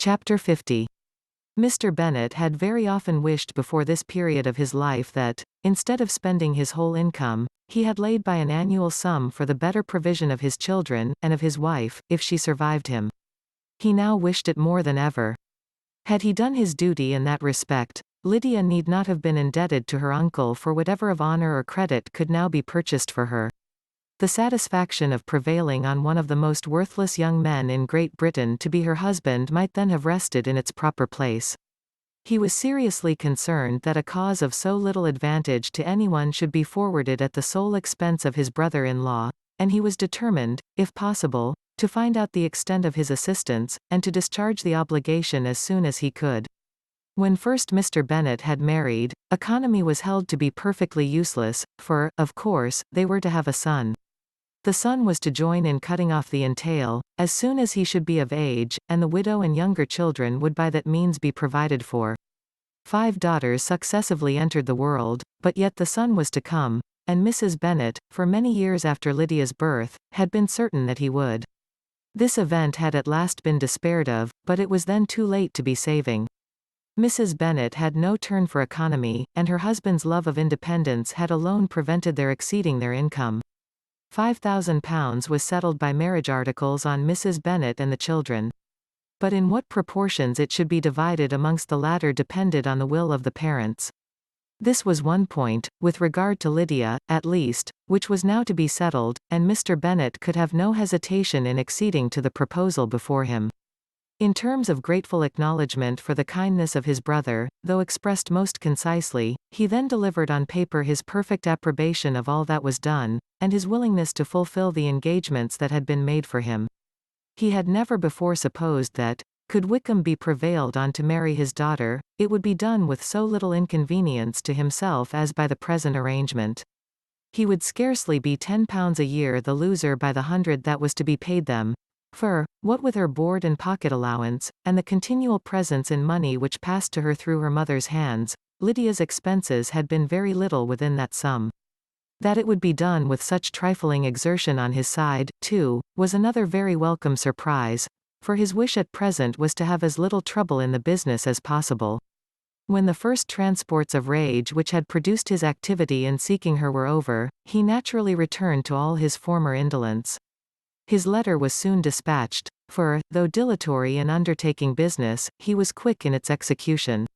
Chapter 50. Mr. Bennet had very often wished before this period of his life that, instead of spending his whole income, he had laid by an annual sum for the better provision of his children, and of his wife, if she survived him. He now wished it more than ever. Had he done his duty in that respect, Lydia need not have been indebted to her uncle for whatever of honor or credit could now be purchased for her. The satisfaction of prevailing on one of the most worthless young men in Great Britain to be her husband might then have rested in its proper place. He was seriously concerned that a cause of so little advantage to anyone should be forwarded at the sole expense of his brother-in-law, and he was determined, if possible, to find out the extent of his assistance, and to discharge the obligation as soon as he could. When first Mr. Bennet had married, economy was held to be perfectly useless, for, of course, they were to have a son. The son was to join in cutting off the entail, as soon as he should be of age, and the widow and younger children would by that means be provided for. 5 daughters successively entered the world, but yet the son was to come, and Mrs. Bennet, for many years after Lydia's birth, had been certain that he would. This event had at last been despaired of, but it was then too late to be saving. Mrs. Bennet had no turn for economy, and her husband's love of independence had alone prevented their exceeding their income. £5,000 was settled by marriage articles on Mrs. Bennet and the children. But in what proportions it should be divided amongst the latter depended on the will of the parents. This was one point, with regard to Lydia, at least, which was now to be settled, and Mr. Bennet could have no hesitation in acceding to the proposal before him. In terms of grateful acknowledgment for the kindness of his brother, though expressed most concisely, he then delivered on paper his perfect approbation of all that was done, and his willingness to fulfill the engagements that had been made for him. He had never before supposed that, could Wickham be prevailed on to marry his daughter, it would be done with so little inconvenience to himself as by the present arrangement. He would scarcely be £10 a year the loser by the 100 that was to be paid them. For, what with her board and pocket allowance, and the continual presents in money which passed to her through her mother's hands, Lydia's expenses had been very little within that sum. That it would be done with such trifling exertion on his side, too, was another very welcome surprise, for his wish at present was to have as little trouble in the business as possible. When the first transports of rage which had produced his activity in seeking her were over, he naturally returned to all his former indolence. His letter was soon dispatched, for, though dilatory in undertaking business, he was quick in its execution.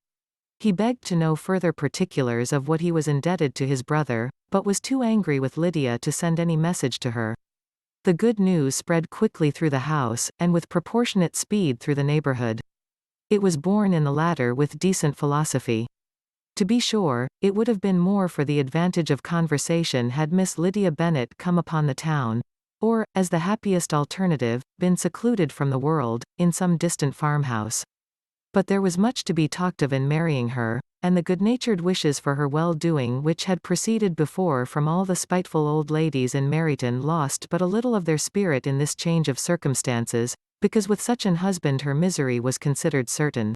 He begged to know further particulars of what he was indebted to his brother, but was too angry with Lydia to send any message to her. The good news spread quickly through the house, and with proportionate speed through the neighborhood. It was borne in the latter with decent philosophy. To be sure, it would have been more for the advantage of conversation had Miss Lydia Bennet come upon the town, or, as the happiest alternative, been secluded from the world, in some distant farmhouse. But there was much to be talked of in marrying her, and the good-natured wishes for her well-doing which had proceeded before from all the spiteful old ladies in Meryton lost but a little of their spirit in this change of circumstances, because with such an husband her misery was considered certain.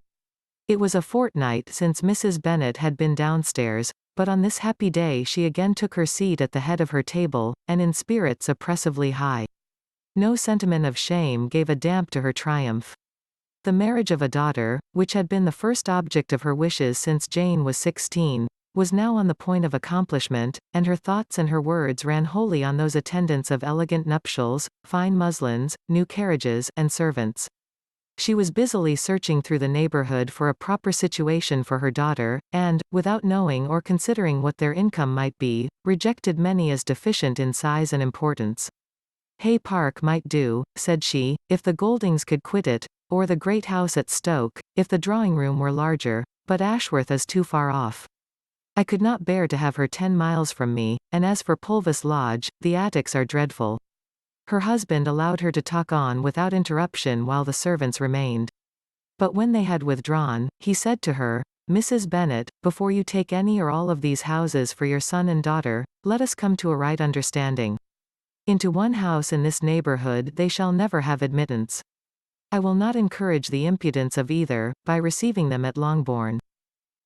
It was a fortnight since Mrs. Bennet had been downstairs, but on this happy day she again took her seat at the head of her table, and in spirits oppressively high. No sentiment of shame gave a damp to her triumph. The marriage of a daughter, which had been the first object of her wishes since Jane was 16, was now on the point of accomplishment, and her thoughts and her words ran wholly on those attendants of elegant nuptials, fine muslins, new carriages, and servants. She was busily searching through the neighborhood for a proper situation for her daughter, and, without knowing or considering what their income might be, rejected many as deficient in size and importance. Hay Park might do, said she, if the Goldings could quit it, or the great house at Stoke, if the drawing-room were larger, but Ashworth is too far off. I could not bear to have her 10 miles from me, and as for Pulvis Lodge, the attics are dreadful. Her husband allowed her to talk on without interruption while the servants remained. But when they had withdrawn, he said to her, "Mrs. Bennet, before you take any or all of these houses for your son and daughter, let us come to a right understanding. Into one house in this neighborhood they shall never have admittance. I will not encourage the impudence of either, by receiving them at Longbourn."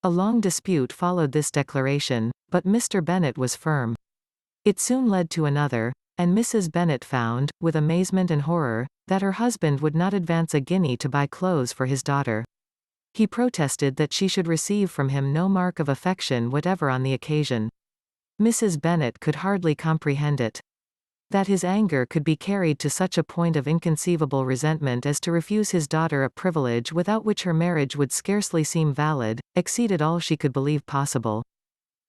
A long dispute followed this declaration, but Mr. Bennet was firm. It soon led to another, and Mrs. Bennet found, with amazement and horror, that her husband would not advance a guinea to buy clothes for his daughter. He protested that she should receive from him no mark of affection whatever on the occasion. Mrs. Bennet could hardly comprehend it. That his anger could be carried to such a point of inconceivable resentment as to refuse his daughter a privilege without which her marriage would scarcely seem valid, exceeded all she could believe possible.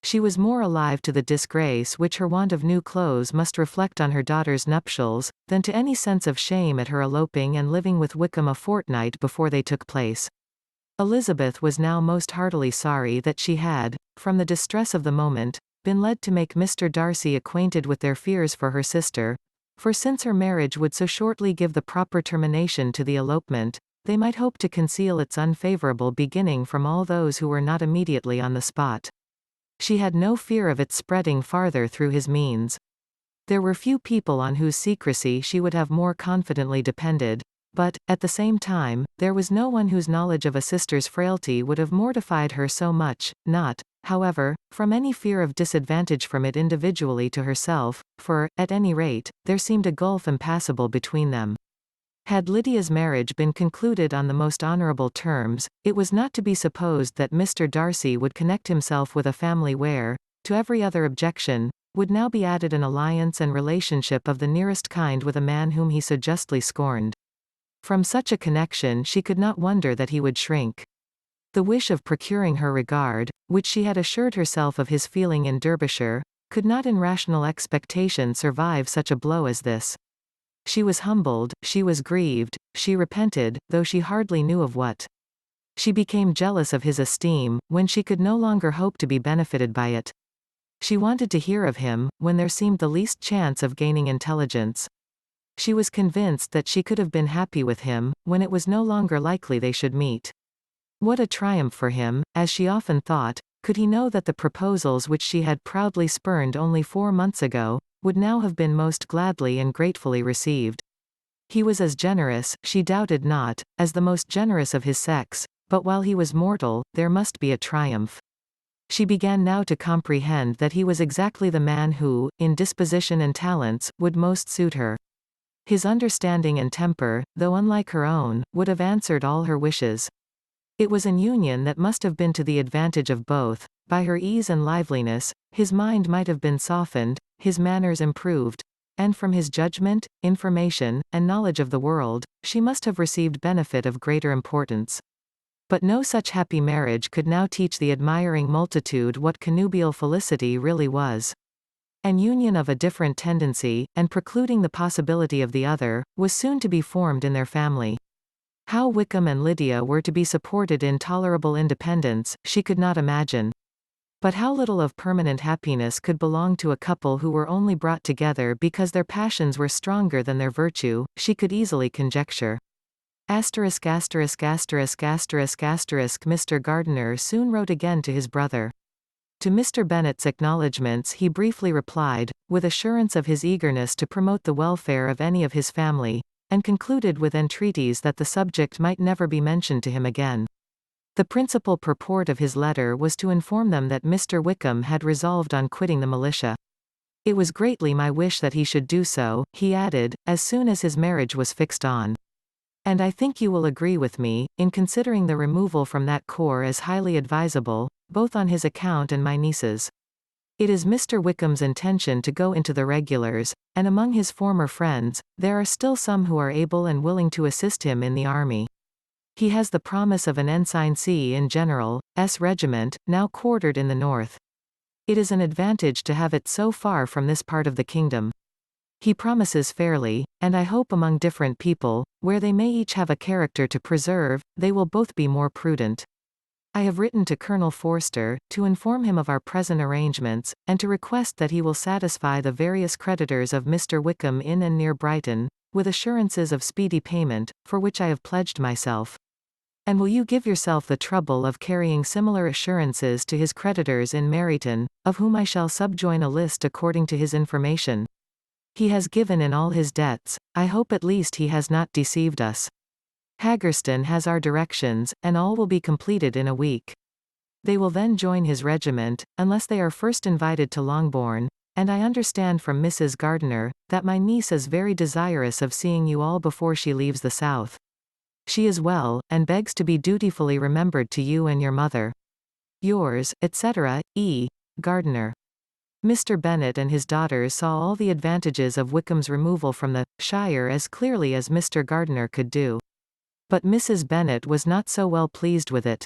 She was more alive to the disgrace which her want of new clothes must reflect on her daughter's nuptials, than to any sense of shame at her eloping and living with Wickham a fortnight before they took place. Elizabeth was now most heartily sorry that she had, from the distress of the moment, been led to make Mr. Darcy acquainted with their fears for her sister, for since her marriage would so shortly give the proper termination to the elopement, they might hope to conceal its unfavourable beginning from all those who were not immediately on the spot. She had no fear of its spreading farther through his means. There were few people on whose secrecy she would have more confidently depended, but, at the same time, there was no one whose knowledge of a sister's frailty would have mortified her so much, not, however, from any fear of disadvantage from it individually to herself, for, at any rate, there seemed a gulf impassable between them. Had Lydia's marriage been concluded on the most honourable terms, it was not to be supposed that Mr. Darcy would connect himself with a family where, to every other objection, would now be added an alliance and relationship of the nearest kind with a man whom he so justly scorned. From such a connection she could not wonder that he would shrink. The wish of procuring her regard, which she had assured herself of his feeling in Derbyshire, could not in rational expectation survive such a blow as this. She was humbled, she was grieved, she repented, though she hardly knew of what. She became jealous of his esteem, when she could no longer hope to be benefited by it. She wanted to hear of him, when there seemed the least chance of gaining intelligence. She was convinced that she could have been happy with him, when it was no longer likely they should meet. What a triumph for him, as she often thought, could he know that the proposals which she had proudly spurned only 4 months ago, would now have been most gladly and gratefully received. He was as generous, she doubted not, as the most generous of his sex, but while he was mortal, there must be a triumph. She began now to comprehend that he was exactly the man who, in disposition and talents, would most suit her. His understanding and temper, though unlike her own, would have answered all her wishes. It was an union that must have been to the advantage of both. By her ease and liveliness, his mind might have been softened, his manners improved, and from his judgment, information, and knowledge of the world, she must have received benefit of greater importance. But no such happy marriage could now teach the admiring multitude what connubial felicity really was. An union of a different tendency, and precluding the possibility of the other, was soon to be formed in their family. How Wickham and Lydia were to be supported in tolerable independence, she could not imagine. But how little of permanent happiness could belong to a couple who were only brought together because their passions were stronger than their virtue, she could easily conjecture. Mr. Gardiner soon wrote again to his brother. To Mr. Bennet's acknowledgments he briefly replied, with assurance of his eagerness to promote the welfare of any of his family, and concluded with entreaties that the subject might never be mentioned to him again. The principal purport of his letter was to inform them that Mr. Wickham had resolved on quitting the militia. It was greatly my wish that he should do so, he added, as soon as his marriage was fixed on. And I think you will agree with me, in considering the removal from that corps as highly advisable, both on his account and my niece's. It is Mr. Wickham's intention to go into the regulars, and among his former friends, there are still some who are able and willing to assist him in the army. He has the promise of an ensigncy in General S. Regiment, now quartered in the north. It is an advantage to have it so far from this part of the kingdom. He promises fairly, and I hope among different people, where they may each have a character to preserve, they will both be more prudent. I have written to Colonel Forster, to inform him of our present arrangements, and to request that he will satisfy the various creditors of Mr. Wickham in and near Brighton, with assurances of speedy payment, for which I have pledged myself. And will you give yourself the trouble of carrying similar assurances to his creditors in Meryton, of whom I shall subjoin a list according to his information? He has given in all his debts, I hope at least he has not deceived us. Haggerston has our directions, and all will be completed in a week. They will then join his regiment, unless they are first invited to Longbourn, and I understand from Mrs. Gardiner, that my niece is very desirous of seeing you all before she leaves the South. She is well, and begs to be dutifully remembered to you and your mother. Yours, etc., E. Gardiner. Mr. Bennet and his daughters saw all the advantages of Wickham's removal from the shire as clearly as Mr. Gardiner could do. But Mrs. Bennet was not so well pleased with it.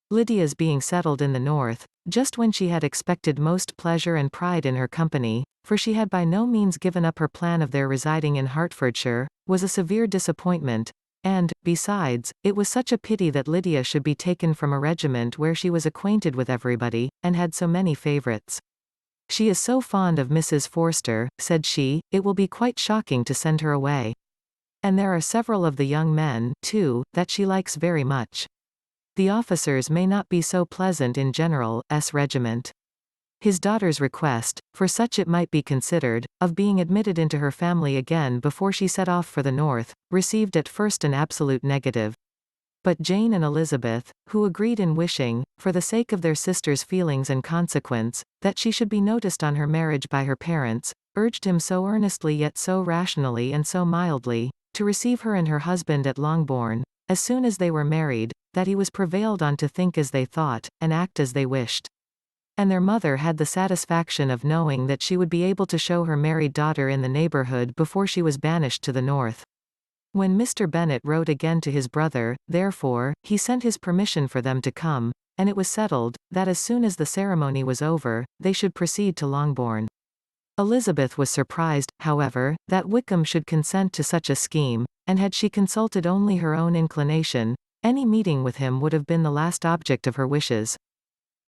Lydia's being settled in the north, just when she had expected most pleasure and pride in her company, for she had by no means given up her plan of their residing in Hertfordshire, was a severe disappointment, and, besides, it was such a pity that Lydia should be taken from a regiment where she was acquainted with everybody, and had so many favourites. She is so fond of Mrs. Forster, said she, it will be quite shocking to send her away. And there are several of the young men, too, that she likes very much. The officers may not be so pleasant in General S. regiment. His daughter's request, for such it might be considered, of being admitted into her family again before she set off for the north, received at first an absolute negative. But Jane and Elizabeth, who agreed in wishing, for the sake of their sister's feelings and consequence, that she should be noticed on her marriage by her parents, urged him so earnestly yet so rationally and so mildly, to receive her and her husband at Longbourn, as soon as they were married, that he was prevailed on to think as they thought, and act as they wished. And their mother had the satisfaction of knowing that she would be able to show her married daughter in the neighbourhood before she was banished to the north. When Mr. Bennet wrote again to his brother, therefore, he sent his permission for them to come, and it was settled, that as soon as the ceremony was over, they should proceed to Longbourn. Elizabeth was surprised, however, that Wickham should consent to such a scheme, and had she consulted only her own inclination, any meeting with him would have been the last object of her wishes.